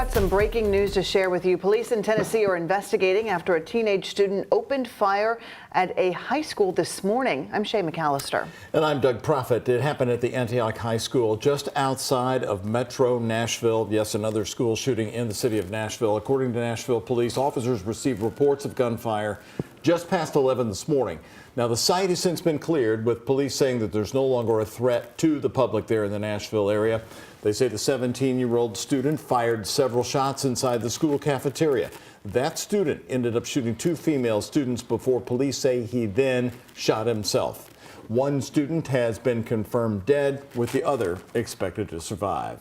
got some breaking news to share with you. Police in Tennessee are investigating after a teenage student opened fire at a high school this morning. I'm Shay McAllister. And I'm Doug Proffitt. It happened at the Antioch High School just outside of Metro Nashville. Yes, another school shooting in the city of Nashville. According to Nashville police, officers received reports of gunfire just past 11 this morning. Now, the site has since been cleared, with police saying that there's no longer a threat to the public there in the Nashville area. They say the 17-year-old student fired several shots inside the school cafeteria. That student ended up shooting two female students before police say he then shot himself. One student has been confirmed dead, with the other expected to survive.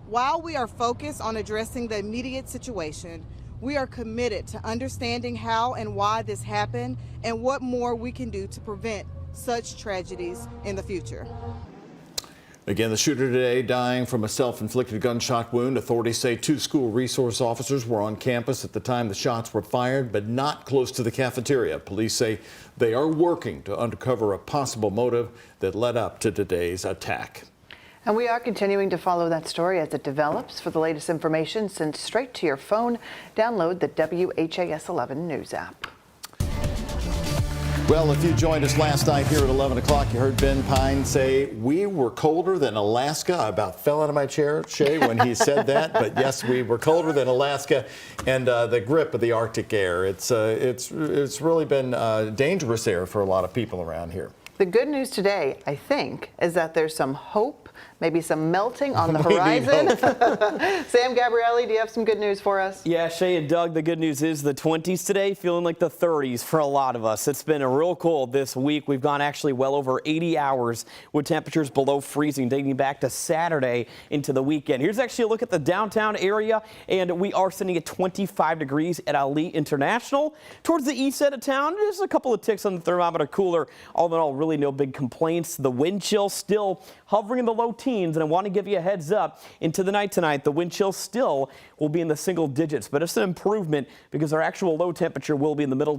While we are focused on addressing the immediate situation, we are committed to understanding how and why this happened and what more we can do to prevent such tragedies in the future. Again, the shooter today dying from a self-inflicted gunshot wound. Authorities say two school resource officers were on campus at the time the shots were fired, but not close to the cafeteria. Police say they are working to uncover a possible motive that led up to today's attack. And we are continuing to follow that story as it develops. For the latest information, send straight to your phone. Download the WHAS11 News app. Well, if you joined us last night here at 11 o'clock, you heard Ben Pine say, "We were colder than Alaska." I about fell out of my chair, Shay, when he said that. But yes, we were colder than Alaska, and the grip of the Arctic air. It's really been dangerous air for a lot of people around here. The good news today, I think, is that there's some hope, maybe some melting on the horizon. Sam Gabrielli, do you have some good news for us? Yeah, Shay and Doug, the good news is the 20s today, feeling like the 30s for a lot of us. It's been a real cold this week. We've gone actually well over 80 hours with temperatures below freezing, dating back to Saturday into the weekend. Here's actually a look at the downtown area, and we are sitting at 25 degrees at Ali International. Towards the east side of town, just a couple of ticks on the thermometer cooler. All in all, really no big complaints. The wind chill still hovering in the low teens, and I want to give you a heads up into the night tonight. The wind chill still will be in the single digits, but it's an improvement because our actual low temperature will be in the middle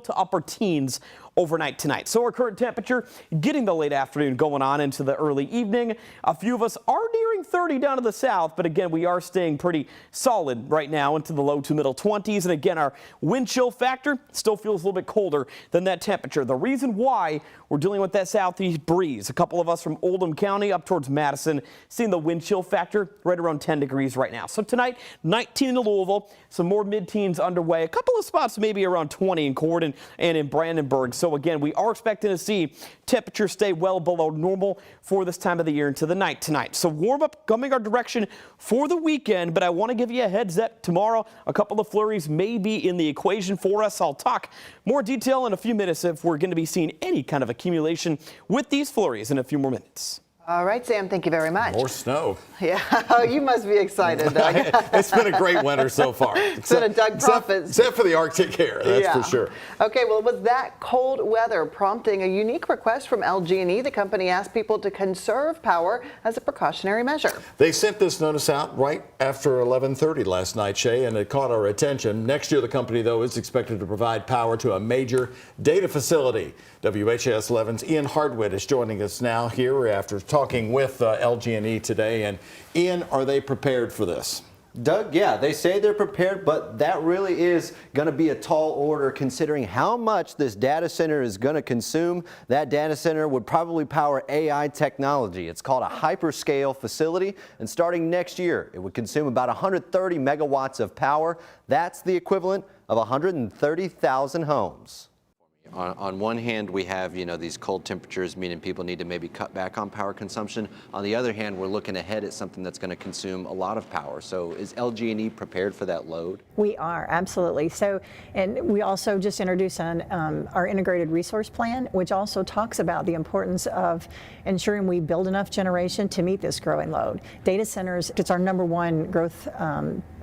to upper teens overnight tonight. So our current temperature getting the late afternoon going on into the early evening. A few of us are nearing 30 down to the south, but again, we are staying pretty solid right now into the low to middle 20s. And again, our wind chill factor still feels a little bit colder than that temperature. The reason why we're dealing with that southeast breeze. A couple of us from Oldham County up towards Madison seeing the wind chill factor right around 10 degrees right now. So tonight, 19 in Louisville, some more mid-teens underway. A couple of spots maybe around 20 in Corden and in Brandenburg. So again, we are expecting to see temperatures stay well below normal for this time of the year into the night tonight. So warm up coming our direction for the weekend, but I want to give you a heads up tomorrow. A couple of flurries may be in the equation for us. I'll talk more detail in a few minutes if we're going to be seeing any kind of accumulation with these flurries in a few more minutes. All right, Sam, thank you very much. More snow. Yeah, you must be excited, Doug. It's been a great winter so far. It's been a Doug Proffitt. Except for the Arctic air, that's for sure. Okay, well, with that cold weather prompting a unique request from LG&E, the company asked people to conserve power as a precautionary measure. They sent this notice out right after 11:30 last night, Shay, and it caught our attention. Next year, the company, though, is expected to provide power to a major data facility. WHAS 11's Ian Hardwitt is joining us now here after talking with LG&E today. And Ian, are they prepared for this? Doug, yeah, they say they're prepared, but that really is going to be a tall order considering how much this data center is going to consume. That data center would probably power AI technology. It's called a hyperscale facility, and starting next year, it would consume about 130 megawatts of power. That's the equivalent of 130,000 homes. On one hand, we have, these cold temperatures, meaning people need to maybe cut back on power consumption. On the other hand, we're looking ahead at something that's going to consume a lot of power. So is LG&E prepared for that load? We are, absolutely. So, and we also just introduced our integrated resource plan, which also talks about the importance of ensuring we build enough generation to meet this growing load. Data centers, it's our #1 growth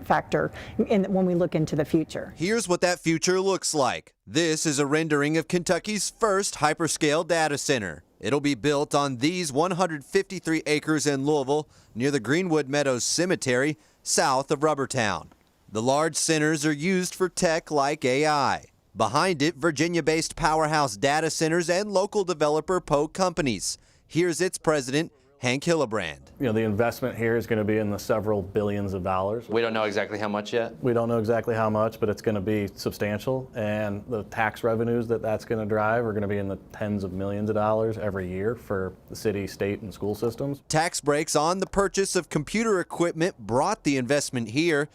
factor when we look into the future. Here's what that future looks like. This is a rendering of Kentucky's first hyperscale data center. It'll be built on these 153 acres in Louisville near the Greenwood Meadows Cemetery south of Rubbertown. The large centers are used for tech like AI. Behind it, Virginia-based powerhouse data centers and local developer Poe Companies. Here's its president, Hank Hillebrand. You know, the investment here is going to be in the several billions of dollars. We don't know exactly how much yet. We don't know exactly how much, but it's going to be substantial, and the tax revenues that that's going to drive are going to be in the tens of millions of dollars every year for the city, state, and school systems. Tax breaks on the purchase of computer equipment brought the investment here.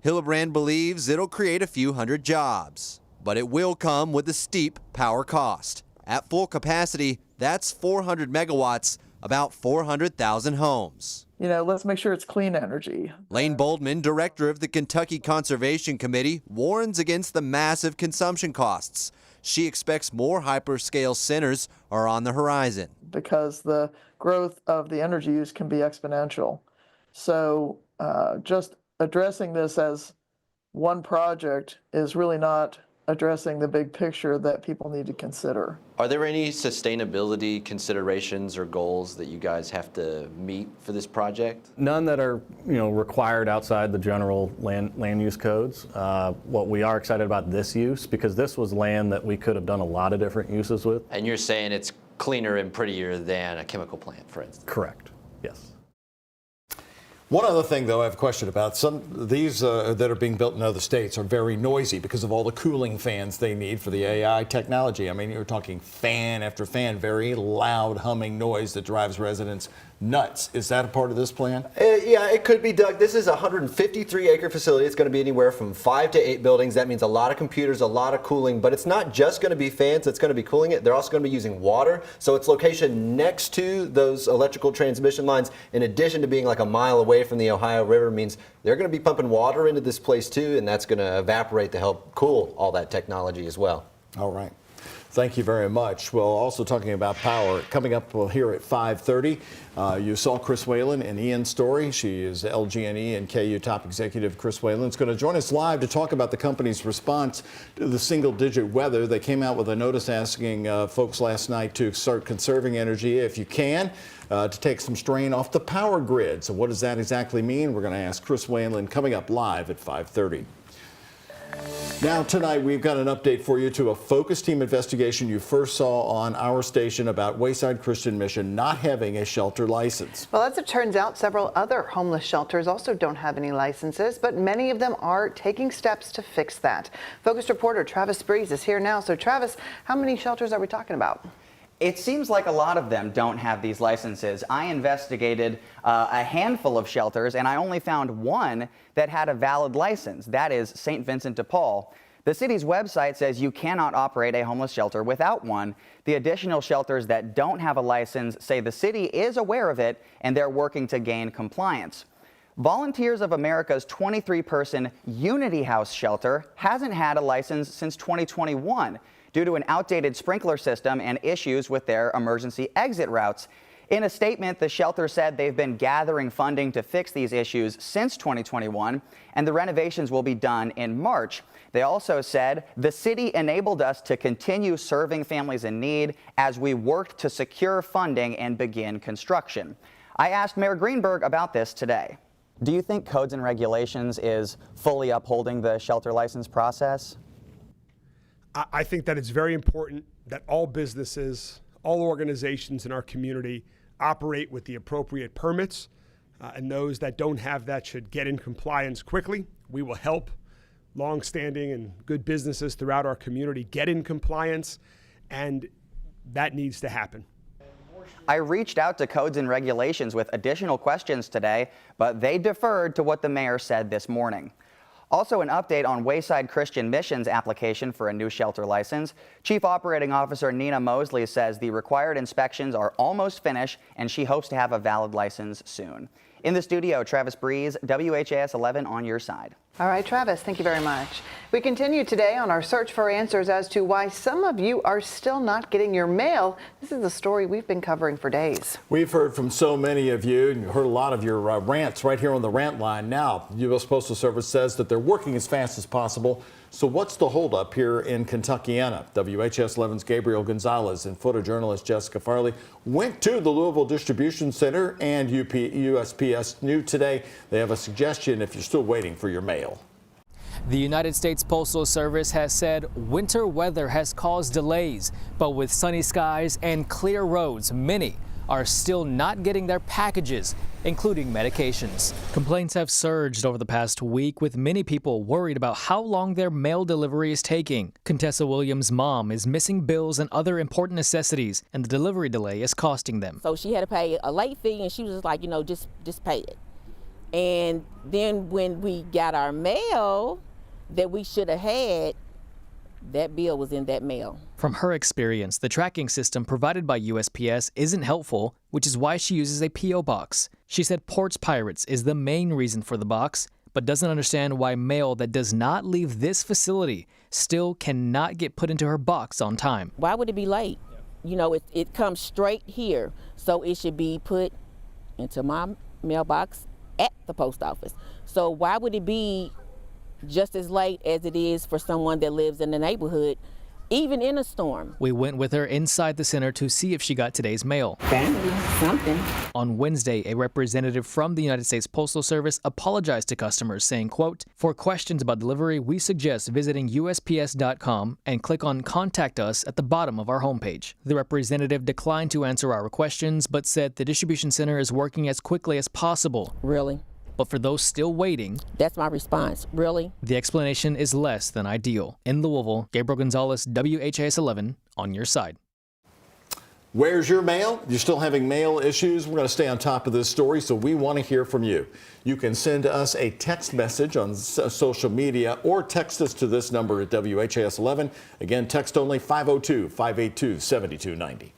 Hillebrand believes it'll create a few hundred jobs, but it will come with a steep power cost. At full capacity, that's 400 megawatts, about 400,000 homes. You know, let's make sure it's clean energy. Lane Boldman, director of the Kentucky Conservation Committee, warns against the massive consumption costs. She expects more hyperscale centers are on the horizon. Because the growth of the energy use can be exponential. So just addressing this as one project is really not addressing the big picture that people need to consider. Are there any sustainability considerations or goals that you guys have to meet for this project? None that are, required outside the general land use codes. What we are excited about this use, because this was land that we could have done a lot of different uses with. And you're saying it's cleaner and prettier than a chemical plant, for instance? Correct, yes. One other thing, though, I have a question about. Some of these that are being built in other states are very noisy because of all the cooling fans they need for the AI technology. I mean, you're talking fan after fan, very loud humming noise that drives residents nuts. Is that a part of this plan? Yeah, it could be, Doug. This is a 153-acre facility. It's going to be anywhere from 5 to 8 buildings. That means a lot of computers, a lot of cooling. But it's not just going to be fans that's going to be cooling it. They're also going to be using water. So its location next to those electrical transmission lines, in addition to being like a mile away from the Ohio River, means they're going to be pumping water into this place too, and that's going to evaporate to help cool all that technology as well. All right. Thank you very much. Well, also talking about power, coming up here at 5:30, you saw Chris Whalen and Ian's story. She is LG&E and KU top executive. Chris Whalen is going to join us live to talk about the company's response to the single-digit weather. They came out with a notice asking folks last night to start conserving energy if you can, to take some strain off the power grid. So what does that exactly mean? We're going to ask Chris Whalen coming up live at 5:30. Now tonight we've got an update for you to a focus team investigation you first saw on our station about Wayside Christian Mission not having a shelter license. Well, as it turns out, several other homeless shelters also don't have any licenses, but many of them are taking steps to fix that. Focus reporter Travis Breeze is here now. So Travis, how many shelters are we talking about? It seems like a lot of them don't have these licenses. I investigated a handful of shelters, and I only found one that had a valid license. That is St. Vincent de Paul. The city's website says you cannot operate a homeless shelter without one. The additional shelters that don't have a license say the city is aware of it, and they're working to gain compliance. Volunteers of America's 23-person Unity House shelter hasn't had a license since 2021. Due to an outdated sprinkler system and issues with their emergency exit routes. In a statement, the shelter said they've been gathering funding to fix these issues since 2021, and the renovations will be done in March. They also said the city enabled us to continue serving families in need as we worked to secure funding and begin construction. I asked Mayor Greenberg about this today. Do you think codes and regulations is fully upholding the shelter license process? I think that it's very important that all businesses, all organizations in our community operate with the appropriate permits, and those that don't have that should get in compliance quickly. We will help long-standing and good businesses throughout our community get in compliance, and that needs to happen. I reached out to codes and regulations with additional questions today, but they deferred to what the mayor said this morning. Also, an update on Wayside Christian Mission's application for a new shelter license. Chief Operating Officer Nina Mosley says the required inspections are almost finished, and she hopes to have a valid license soon. In the studio, Travis Breeze, WHAS 11 on your side. All right, Travis, thank you very much. We continue today on our search for answers as to why some of you are still not getting your mail. This is a story we've been covering for days. We've heard from so many of you, and you heard a lot of your rants right here on the rant line. Now, U.S. Postal Service says that they're working as fast as possible. So what's the holdup here in Kentuckiana? WHAS 11's Gabriel Gonzalez and photojournalist Jessica Farley went to the Louisville Distribution Center, and USPS knew today they have a suggestion if you're still waiting for your mail. The United States Postal Service has said winter weather has caused delays, but with sunny skies and clear roads, many are still not getting their packages, including medications. Complaints have surged over the past week, with many people worried about how long their mail delivery is taking. Contessa Williams' mom is missing bills and other important necessities, and the delivery delay is costing them. So she had to pay a late fee, and she was just like, just pay it. And then when we got our mail that we should have had, that bill was in that mail. From her experience, the tracking system provided by USPS isn't helpful, which is why she uses a P.O. box. She said Porch Pirates is the main reason for the box, but doesn't understand why mail that does not leave this facility still cannot get put into her box on time. Why would it be late? It comes straight here, so it should be put into my mailbox at the post office. So why would it be just as late as it is for someone that lives in the neighborhood, even in a storm? We went with her inside the center to see if she got today's mail. Family, something. On Wednesday, a representative from the United States Postal Service apologized to customers, saying, quote, "For questions about delivery, we suggest visiting USPS.com and click on Contact Us at the bottom of our homepage." The representative declined to answer our questions, but said the distribution center is working as quickly as possible. Really? But for those still waiting, that's my response. Really? The explanation is less than ideal. In Louisville, Gabriel Gonzalez, WHAS11, on your side. Where's your mail? You're still having mail issues? We're going to stay on top of this story, so we want to hear from you. You can send us a text message on social media or text us to this number at WHAS11. Again, text only 502-582-7290.